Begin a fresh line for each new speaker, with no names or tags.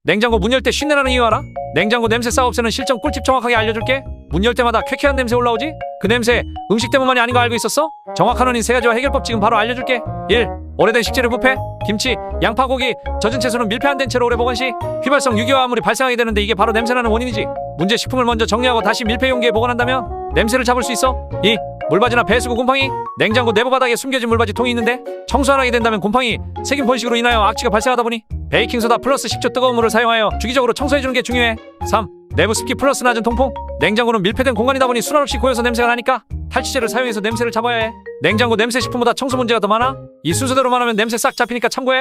냉장고 문 열 때 쉰내나는 이유 알아? 냉장고 냄새 싹 없애는 실전 꿀팁 정확하게 알려줄게. 문 열 때마다 쾌쾌한 냄새 올라오지? 그 냄새 음식 때문만이 아닌 거 알고 있었어? 정확한 원인 세 가지와 해결법 지금 바로 알려줄게. 1. 오래된 식재료 부패. 김치, 양파, 고기, 젖은 채소는 밀폐 안 된 채로 오래 보관 시 휘발성 유기화합물이 발생하게 되는데 이게 바로 냄새나는 원인이지. 문제 식품을 먼저 정리하고 다시 밀폐 용기에 보관한다면 냄새를 잡을 수 있어. 2. 물바지나 배수구 곰팡이. 냉장고 내부 바닥에 숨겨진 물바지 통이 있는데 청소 안 하게 된다면 곰팡이, 세균 번식으로 인하여 악취가 발생하다 보니 베이킹소다 플러스 식초 뜨거운 물을 사용하여 주기적으로 청소해주는 게 중요해. 3. 내부 습기 플러스 낮은 통풍. 냉장고는 밀폐된 공간이다 보니 수날 없이 고여서 냄새가 나니까 탈취제를 사용해서 냄새를 잡아야 해. 냉장고 냄새 식품보다 청소 문제가 더 많아. 이 순서대로만 하면 냄새 싹 잡히니까 참고해.